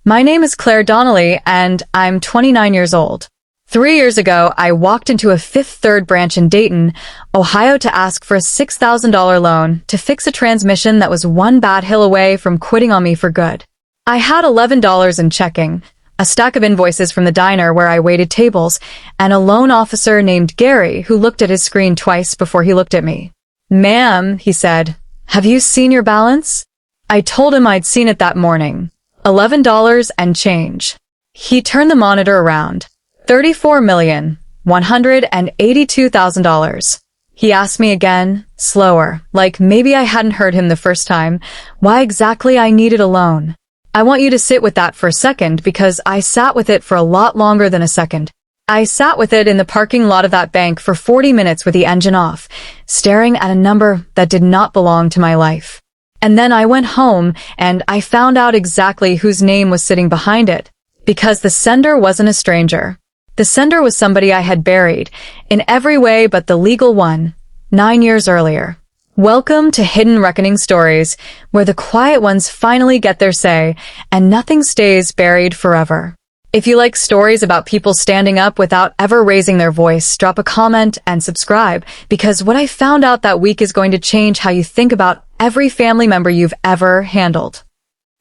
My name is Claire Donnelly, and I'm 29 years old. 3 years ago, I walked into a Fifth Third branch in Dayton, Ohio to ask for a $6,000 loan to fix a transmission that was one bad hill away from quitting on me for good. I had $11 in checking, a stack of invoices from the diner where I waited tables, and a loan officer named Gary who looked at his screen twice before he looked at me. "Ma'am," he said, "have you seen your balance?" I told him I'd seen it that morning. $11 and change. He turned the monitor around. $34,182,000. He asked me again, slower, like maybe I hadn't heard him the first time, why exactly I needed a loan. I want you to sit with that for a second because I sat with it for a lot longer than a second. I sat with it in the parking lot of that bank for 40 minutes with the engine off, staring at a number that did not belong to my life. And then I went home and I found out exactly whose name was sitting behind it, because the sender wasn't a stranger. The sender was somebody I had buried, in every way but the legal one, 9 years earlier. Welcome to Hidden Reckoning Stories, where the quiet ones finally get their say, and nothing stays buried forever. If you like stories about people standing up without ever raising their voice, drop a comment and subscribe, because what I found out that week is going to change how you think about every family member you've ever handled.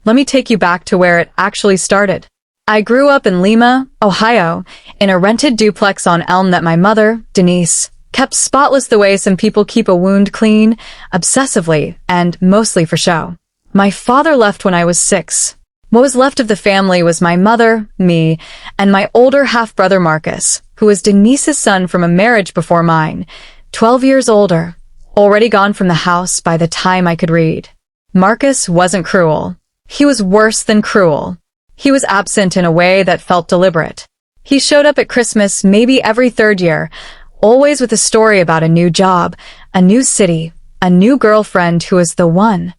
Let me take you back to where it actually started. I grew up in Lima, Ohio, in a rented duplex on Elm that my mother, Denise, kept spotless the way some people keep a wound clean, obsessively, and mostly for show. My father left when I was 6. What was left of the family was my mother, me, and my older half-brother Marcus, who was Denise's son from a marriage before mine, 12 years older, already gone from the house by the time I could read. Marcus wasn't cruel. He was worse than cruel. He was absent in a way that felt deliberate. He showed up at Christmas maybe every third year, always with a story about a new job, a new city, a new girlfriend who was the one.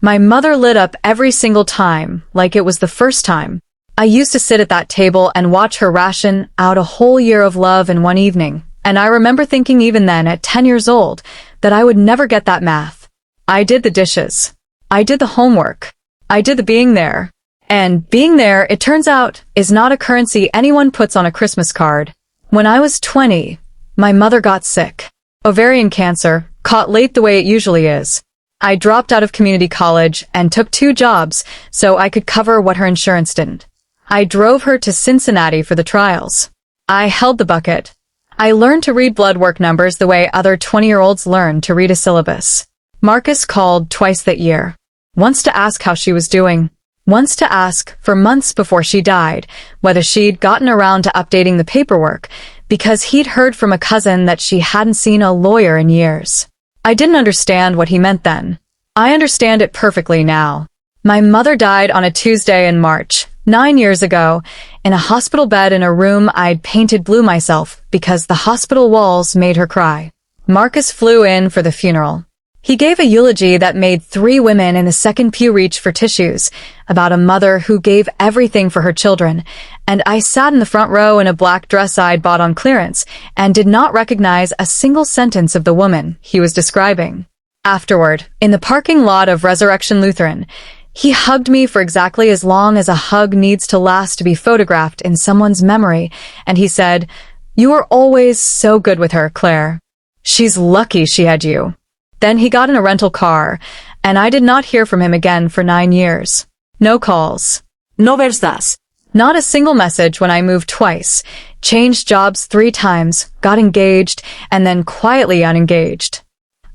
My mother lit up every single time, like it was the first time. I used to sit at that table and watch her ration out a whole year of love in one evening, and I remember thinking even then, at 10 years old, that I would never get that math. I did the dishes. I did the homework. I did the being there. And being there, it turns out, is not a currency anyone puts on a Christmas card. When I was 20, my mother got sick. Ovarian cancer, caught late the way it usually is. I dropped out of community college and took 2 jobs so I could cover what her insurance didn't. I drove her to Cincinnati for the trials. I held the bucket. I learned to read blood work numbers the way other 20-year-olds learn to read a syllabus. Marcus called twice that year. Once to ask how she was doing. Once to ask, for months before she died, whether she'd gotten around to updating the paperwork, because he'd heard from a cousin that she hadn't seen a lawyer in years. I didn't understand what he meant then. I understand it perfectly now. My mother died on a Tuesday in March, 9 years ago, in a hospital bed in a room I'd painted blue myself because the hospital walls made her cry. Marcus flew in for the funeral. He gave a eulogy that made 3 women in the second pew reach for tissues, about a mother who gave everything for her children, and I sat in the front row in a black dress I'd bought on clearance and did not recognize a single sentence of the woman he was describing. Afterward, in the parking lot of Resurrection Lutheran, he hugged me for exactly as long as a hug needs to last to be photographed in someone's memory, and he said, "You were always so good with her, Claire. She's lucky she had you." Then he got in a rental car, and I did not hear from him again for 9 years. No calls. No verdad. Not a single message when I moved twice, changed jobs 3 times, got engaged, and then quietly unengaged.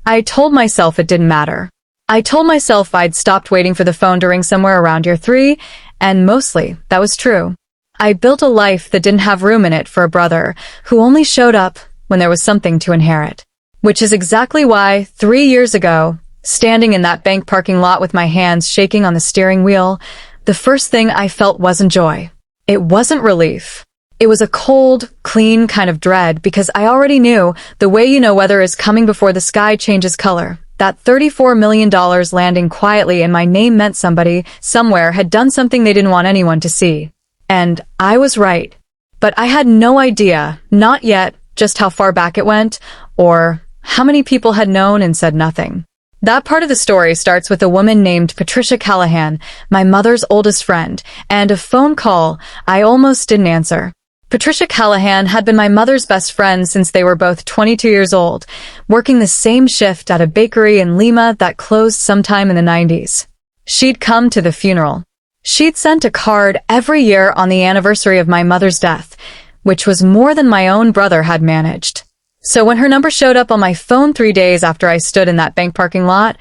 I told myself it didn't matter. I told myself I'd stopped waiting for the phone to ring somewhere around year 3, and mostly that was true. I built a life that didn't have room in it for a brother who only showed up when there was something to inherit. Which is exactly why 3 years ago, standing in that bank parking lot with my hands shaking on the steering wheel, the first thing I felt wasn't joy. It wasn't relief. It was a cold, clean kind of dread because I already knew the way you know weather is coming before the sky changes color. That $34 million landing quietly in my name meant somebody, somewhere, had done something they didn't want anyone to see. And I was right. But I had no idea, not yet, just how far back it went, or how many people had known and said nothing. That part of the story starts with a woman named Patricia Callahan, my mother's oldest friend, and a phone call I almost didn't answer. Patricia Callahan had been my mother's best friend since they were both 22 years old, working the same shift at a bakery in Lima that closed sometime in the 90s. She'd come to the funeral. She'd sent a card every year on the anniversary of my mother's death, which was more than my own brother had managed. So when her number showed up on my phone 3 days after I stood in that bank parking lot,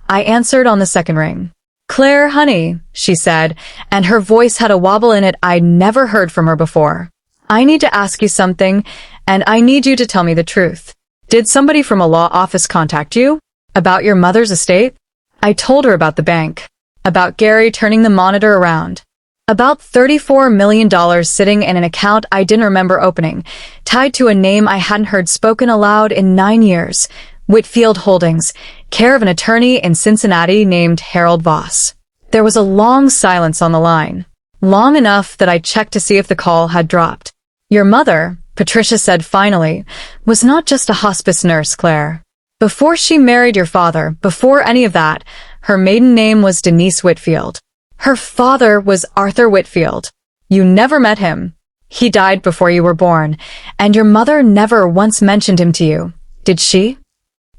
I answered on the second ring. "Claire, honey," she said, and her voice had a wobble in it I'd never heard from her before. "I need to ask you something, and I need you to tell me the truth. Did somebody from a law office contact you? About your mother's estate?" I told her about the bank. About Gary turning the monitor around. About $34 million sitting in an account I didn't remember opening, tied to a name I hadn't heard spoken aloud in 9 years. Whitfield Holdings, care of an attorney in Cincinnati named Harold Voss. There was a long silence on the line. Long enough that I checked to see if the call had dropped. "Your mother," Patricia said finally, "was not just a hospice nurse, Claire. Before she married your father, before any of that, her maiden name was Denise Whitfield. Her father was Arthur Whitfield. You never met him. He died before you were born, and your mother never once mentioned him to you, did she?"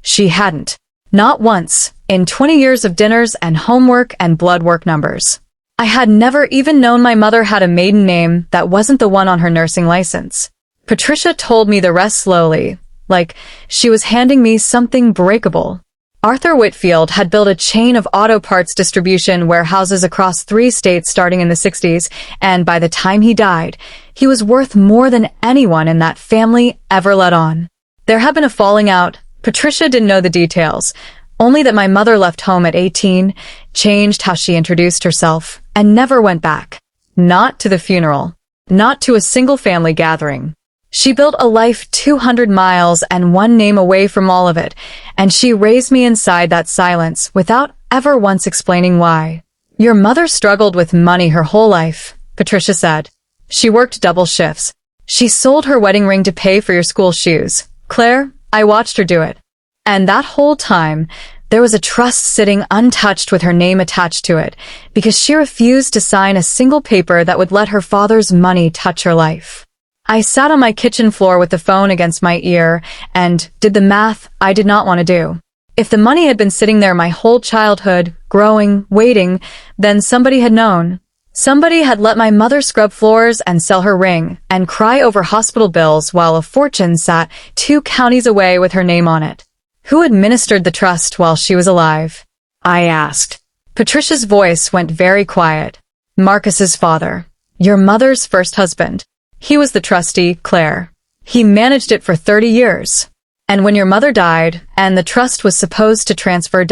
She hadn't. Not once, in 20 years of dinners and homework and blood work numbers. I had never even known my mother had a maiden name that wasn't the one on her nursing license. Patricia told me the rest slowly, like she was handing me something breakable. Arthur Whitfield had built a chain of auto parts distribution warehouses across 3 states starting in the 60s, and by the time he died, he was worth more than anyone in that family ever let on. There had been a falling out. Patricia didn't know the details, only that my mother left home at 18, changed how she introduced herself, and never went back. Not to the funeral. Not to a single family gathering. She built a life 200 miles and one name away from all of it, and she raised me inside that silence without ever once explaining why. "Your mother struggled with money her whole life," Patricia said. "She worked double shifts. She sold her wedding ring to pay for your school shoes. Claire, I watched her do it. And that whole time, there was a trust sitting untouched with her name attached to it, because she refused to sign a single paper that would let her father's money touch her life." I sat on my kitchen floor with the phone against my ear and did the math I did not want to do. If the money had been sitting there my whole childhood, growing, waiting, then somebody had known. Somebody had let my mother scrub floors and sell her ring and cry over hospital bills while a fortune sat 2 counties away with her name on it. Who administered the trust while she was alive? I asked. Patricia's voice went very quiet. Marcus's father. Your mother's first husband. He was the trustee, Claire. He managed it for 30 years. And when your mother died, and the trust was supposed to transfer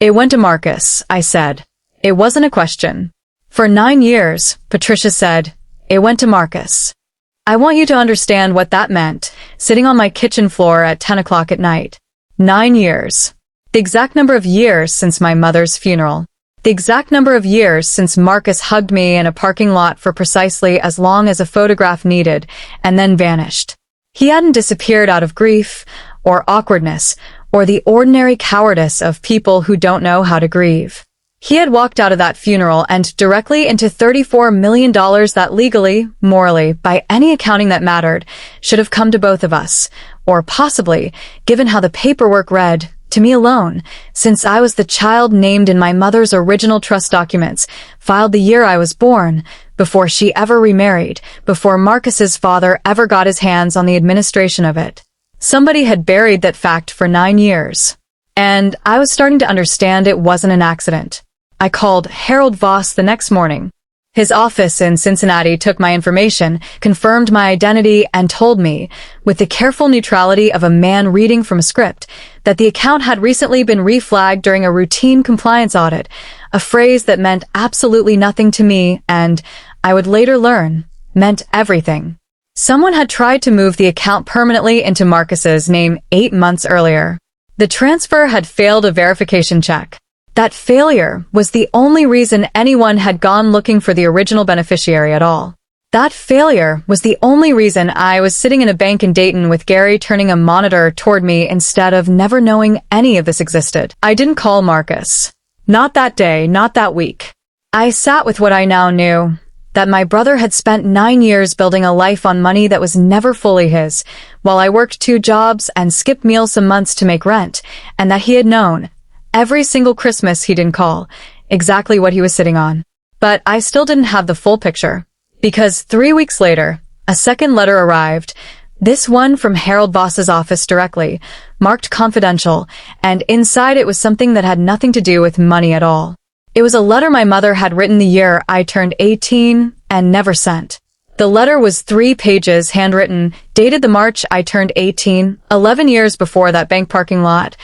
it went to Marcus, I said. It wasn't a question. For 9 years, Patricia said, it went to Marcus. I want you to understand what that meant, sitting on my kitchen floor at 10 o'clock at night. 9 years. The exact number of years since my mother's funeral. The exact number of years since Marcus hugged me in a parking lot for precisely as long as a photograph needed, and then vanished. He hadn't disappeared out of grief, or awkwardness, or the ordinary cowardice of people who don't know how to grieve. He had walked out of that funeral and directly into $34 million that legally, morally, by any accounting that mattered, should have come to both of us, or possibly, given how the paperwork read, to me alone, since I was the child named in my mother's original trust documents, filed the year I was born, before she ever remarried, before Marcus's father ever got his hands on the administration of it. Somebody had buried that fact for 9 years. And I was starting to understand it wasn't an accident. I called Harold Voss the next morning. His office in Cincinnati took my information, confirmed my identity, and told me, with the careful neutrality of a man reading from a script, that the account had recently been reflagged during a routine compliance audit, a phrase that meant absolutely nothing to me and, I would later learn, meant everything. Someone had tried to move the account permanently into Marcus's name 8 months earlier. The transfer had failed a verification check. That failure was the only reason anyone had gone looking for the original beneficiary at all. That failure was the only reason I was sitting in a bank in Dayton with Gary turning a monitor toward me instead of never knowing any of this existed. I didn't call Marcus. Not that day, not that week. I sat with what I now knew, that my brother had spent 9 years building a life on money that was never fully his, while I worked 2 jobs and skipped meals some months to make rent, and that he had known, every single Christmas he didn't call, exactly what he was sitting on. But I still didn't have the full picture. Because 3 weeks later, a second letter arrived, this one from Harold Voss's office directly, marked confidential, and inside it was something that had nothing to do with money at all. It was a letter my mother had written the year I turned 18 and never sent. The letter was 3 pages, handwritten, dated the March I turned 18, 11 years before that bank parking lot,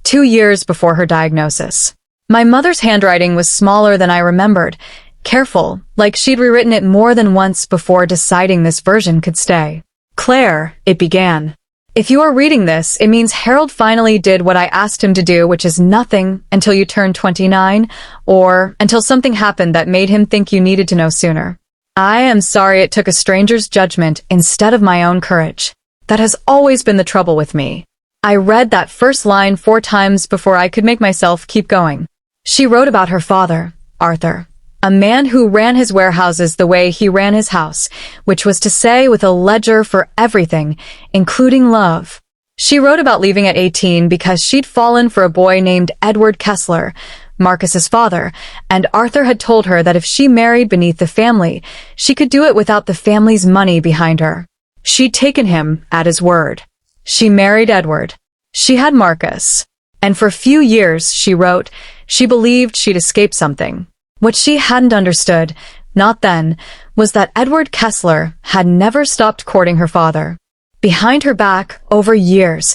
2 years before her diagnosis. My mother's handwriting was smaller than I remembered, careful, like she'd rewritten it more than once before deciding this version could stay. Claire, it began. If you are reading this, it means Harold finally did what I asked him to do, which is nothing until you turned 29, or until something happened that made him think you needed to know sooner. I am sorry it took a stranger's judgment instead of my own courage. That has always been the trouble with me. I read that first line 4 times before I could make myself keep going. She wrote about her father, Arthur. A man who ran his warehouses the way he ran his house, which was to say with a ledger for everything, including love. She wrote about leaving at 18 because she'd fallen for a boy named Edward Kessler, Marcus's father, and Arthur had told her that if she married beneath the family, she could do it without the family's money behind her. She'd taken him at his word. She married Edward. She had Marcus. And for a few years, she wrote, she believed she'd escaped something. What she hadn't understood, not then, was that Edward Kessler had never stopped courting her father. Behind her back, over years,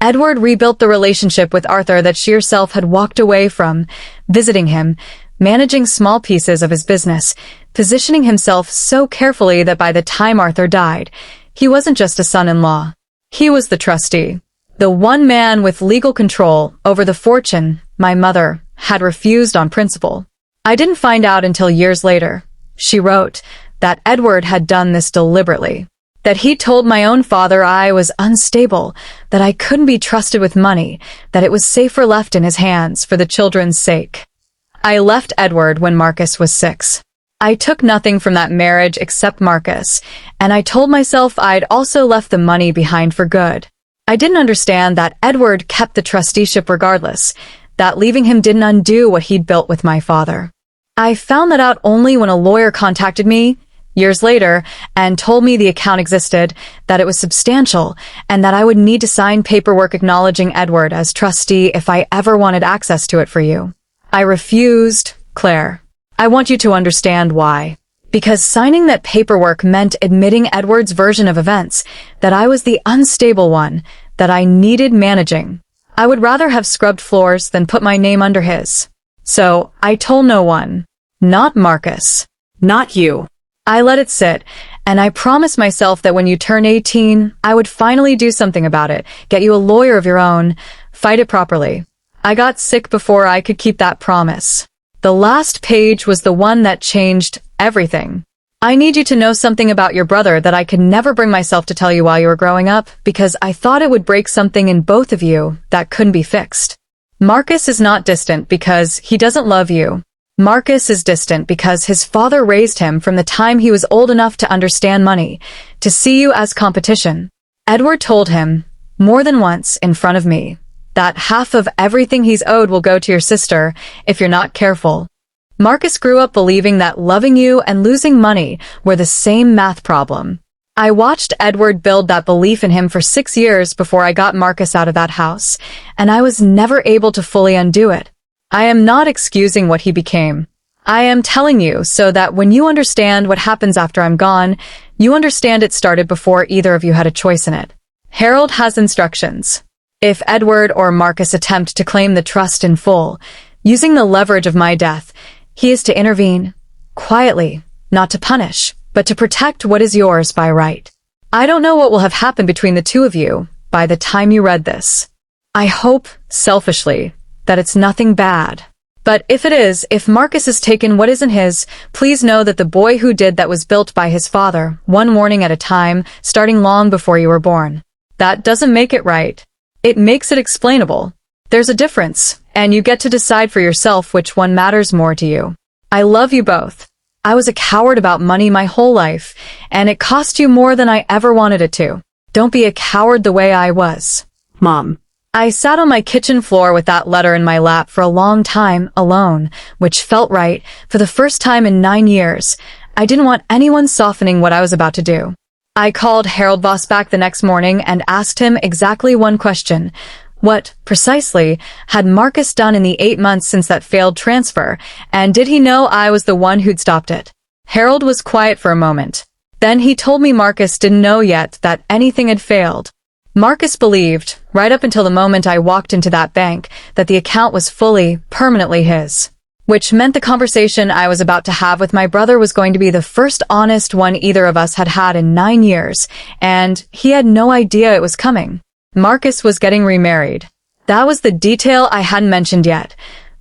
Edward rebuilt the relationship with Arthur that she herself had walked away from, visiting him, managing small pieces of his business, positioning himself so carefully that by the time Arthur died, he wasn't just a son-in-law. He was the trustee, the one man with legal control over the fortune my mother had refused on principle. I didn't find out until years later, she wrote, that Edward had done this deliberately. That he told my own father I was unstable, that I couldn't be trusted with money, that it was safer left in his hands for the children's sake. I left Edward when Marcus was 6. I took nothing from that marriage except Marcus, and I told myself I'd also left the money behind for good. I didn't understand that Edward kept the trusteeship regardless, that leaving him didn't undo what he'd built with my father. I found that out only when a lawyer contacted me, years later, and told me the account existed, that it was substantial, and that I would need to sign paperwork acknowledging Edward as trustee if I ever wanted access to it for you. I refused, Claire. I want you to understand why. Because signing that paperwork meant admitting Edward's version of events, that I was the unstable one, that I needed managing. I would rather have scrubbed floors than put my name under his. So, I told no one. Not Marcus. Not you. I let it sit, and I promised myself that when you turn 18, I would finally do something about it, get you a lawyer of your own, fight it properly. I got sick before I could keep that promise. The last page was the one that changed everything. I need you to know something about your brother that I could never bring myself to tell you while you were growing up, because I thought it would break something in both of you that couldn't be fixed. Marcus is not distant because he doesn't love you. Marcus is distant because his father raised him from the time he was old enough to understand money, to see you as competition. Edward told him, more than once in front of me, that half of everything he's owed will go to your sister if you're not careful. Marcus grew up believing that loving you and losing money were the same math problem. I watched Edward build that belief in him for 6 years before I got Marcus out of that house, and I was never able to fully undo it. I am not excusing what he became. I am telling you so that when you understand what happens after I'm gone, you understand it started before either of you had a choice in it. Harold has instructions. If Edward or Marcus attempt to claim the trust in full, using the leverage of my death, he is to intervene, quietly, not to punish, but to protect what is yours by right. I don't know what will have happened between the two of you by the time you read this. I hope, selfishly, that it's nothing bad. But if Marcus has taken what isn't his, please know that the boy who did that was built by his father, one morning at a time, starting long before you were born. That doesn't make it right. It makes it explainable. There's a difference, and you get to decide for yourself which one matters more to you. I love you both. I was a coward about money my whole life, and it cost you more than I ever wanted it to. Don't be a coward the way I was. Mom. I sat on my kitchen floor with that letter in my lap for a long time, alone, which felt right. For the first time in 9 years, I didn't want anyone softening what I was about to do. I called Harold Voss back the next morning and asked him exactly one question. What, precisely, had Marcus done in the 8 months since that failed transfer, and did he know I was the one who'd stopped it? Harold was quiet for a moment. Then he told me Marcus didn't know yet that anything had failed. Marcus believed, right up until the moment I walked into that bank, that the account was fully, permanently his. Which meant the conversation I was about to have with my brother was going to be the first honest one either of us had had in 9 years, and he had no idea it was coming. Marcus was getting remarried. That was the detail I hadn't mentioned yet.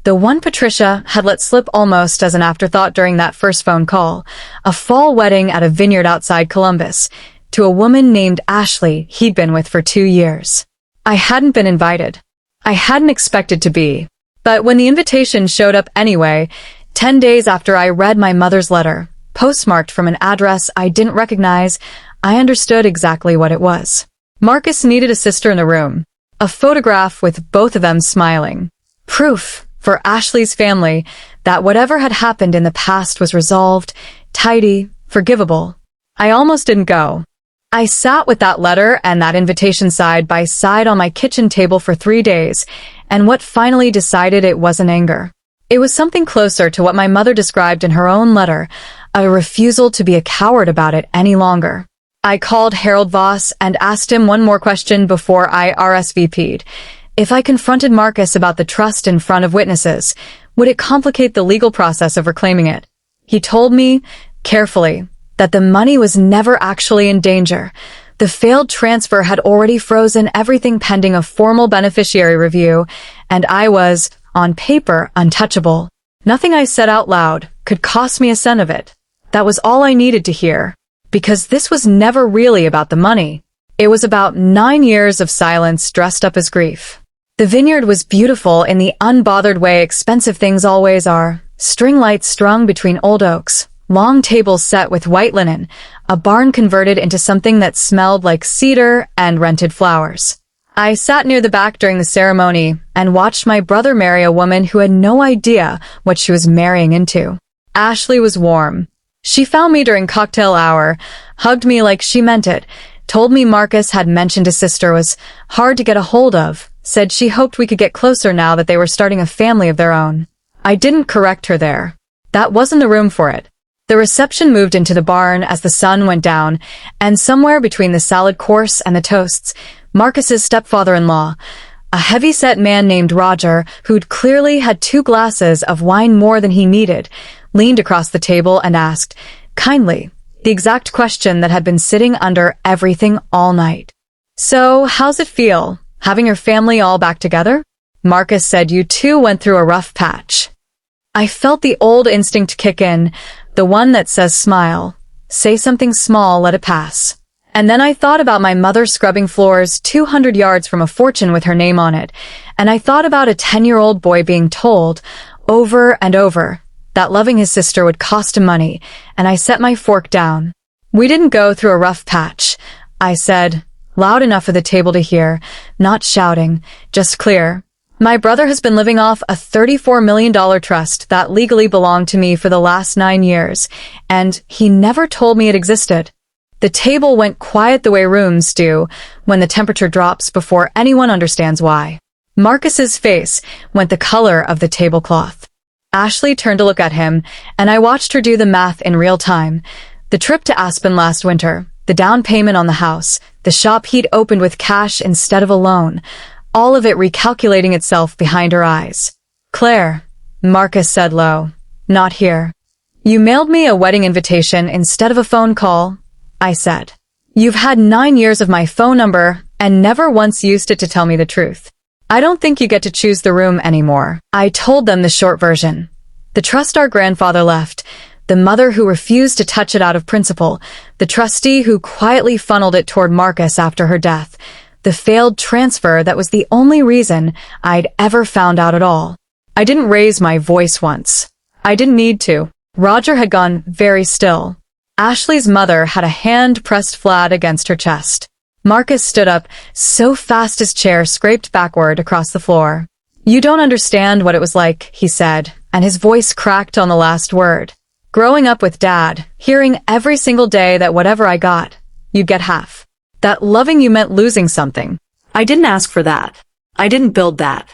The one Patricia had let slip almost as an afterthought during that first phone call. A fall wedding at a vineyard outside Columbus, to a woman named Ashley he'd been with for 2 years. I hadn't been invited. I hadn't expected to be. But when the invitation showed up anyway, 10 days after I read my mother's letter, postmarked from an address I didn't recognize, I understood exactly what it was. Marcus needed a sister in the room. A photograph with both of them smiling. Proof, for Ashley's family, that whatever had happened in the past was resolved, tidy, forgivable. I almost didn't go. I sat with that letter and that invitation side by side on my kitchen table for 3 days, and what finally decided it wasn't anger. It was something closer to what my mother described in her own letter, a refusal to be a coward about it any longer. I called Harold Voss and asked him one more question before I RSVP'd. If I confronted Marcus about the trust in front of witnesses, would it complicate the legal process of reclaiming it? He told me, carefully, that the money was never actually in danger. The failed transfer had already frozen everything pending a formal beneficiary review, and I was, on paper, untouchable. Nothing I said out loud could cost me a cent of it. That was all I needed to hear, because this was never really about the money. It was about 9 years of silence dressed up as grief. The vineyard was beautiful in the unbothered way expensive things always are. String lights strung between old oaks, long tables set with white linen, a barn converted into something that smelled like cedar and rented flowers. I sat near the back during the ceremony and watched my brother marry a woman who had no idea what she was marrying into. Ashley was warm. She found me during cocktail hour, hugged me like she meant it, told me Marcus had mentioned his sister was hard to get a hold of, said she hoped we could get closer now that they were starting a family of their own. I didn't correct her there. That wasn't the room for it. The reception moved into the barn as the sun went down, and somewhere between the salad course and the toasts, Marcus's stepfather-in-law, a heavy-set man named Roger, who'd clearly had 2 glasses of wine more than he needed, leaned across the table and asked, kindly, the exact question that had been sitting under everything all night. So, how's it feel, having your family all back together? Marcus said you two went through a rough patch. I felt the old instinct kick in, the one that says smile, say something small, let it pass. And then I thought about my mother scrubbing floors 200 yards from a fortune with her name on it, and I thought about a 10-year-old boy being told, over and over, that loving his sister would cost him money, and I set my fork down. We didn't go through a rough patch, I said, loud enough for the table to hear, not shouting, just clear. My brother has been living off a $34 million trust that legally belonged to me for the last 9 years, and he never told me it existed. The table went quiet the way rooms do when the temperature drops before anyone understands why. Marcus's face went the color of the tablecloth. Ashley turned to look at him, and I watched her do the math in real time. The trip to Aspen last winter, the down payment on the house, the shop he'd opened with cash instead of a loan, all of it recalculating itself behind her eyes. Claire, Marcus said low, not here. You mailed me a wedding invitation instead of a phone call, I said. You've had 9 years of my phone number and never once used it to tell me the truth. I don't think you get to choose the room anymore. I told them the short version. The trust our grandfather left, the mother who refused to touch it out of principle, the trustee who quietly funneled it toward Marcus after her death, the failed transfer that was the only reason I'd ever found out at all. I didn't raise my voice once. I didn't need to. Roger had gone very still. Ashley's mother had a hand pressed flat against her chest. Marcus stood up so fast his chair scraped backward across the floor. "You don't understand what it was like," he said, and his voice cracked on the last word. "Growing up with Dad, hearing every single day that whatever I got, you'd get half. That loving you meant losing something. I didn't ask for that. I didn't build that."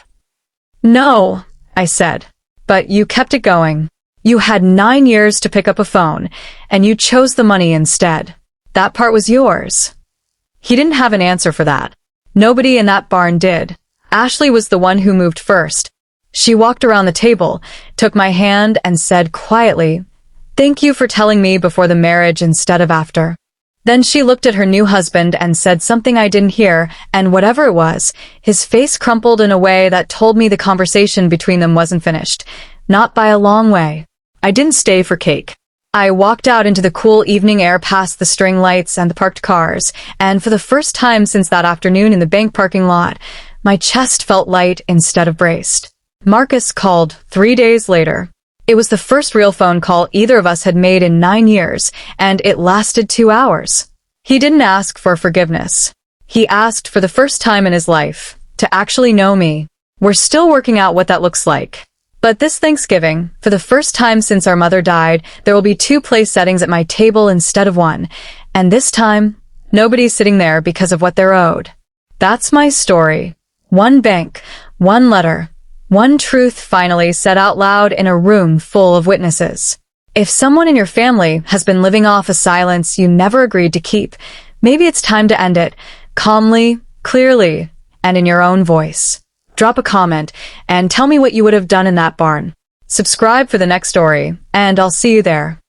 "No," I said, "but you kept it going. You had 9 years to pick up a phone, and you chose the money instead. That part was yours." He didn't have an answer for that. Nobody in that barn did. Ashley was the one who moved first. She walked around the table, took my hand, and said quietly, "Thank you for telling me before the marriage instead of after." Then she looked at her new husband and said something I didn't hear, and whatever it was, his face crumpled in a way that told me the conversation between them wasn't finished. Not by a long way. I didn't stay for cake. I walked out into the cool evening air past the string lights and the parked cars, and for the first time since that afternoon in the bank parking lot, my chest felt light instead of braced. Marcus called 3 days later. It was the first real phone call either of us had made in 9 years, and it lasted 2 hours. He didn't ask for forgiveness. He asked for the first time in his life to actually know me. We're still working out what that looks like. But this Thanksgiving, for the first time since our mother died, there will be 2 place settings at my table instead of 1. And this time, nobody's sitting there because of what they're owed. That's my story. 1 bank, 1 letter, 1 truth finally said out loud in a room full of witnesses. If someone in your family has been living off a silence you never agreed to keep, maybe it's time to end it, calmly, clearly, and in your own voice. Drop a comment and tell me what you would have done in that barn. Subscribe for the next story, and I'll see you there.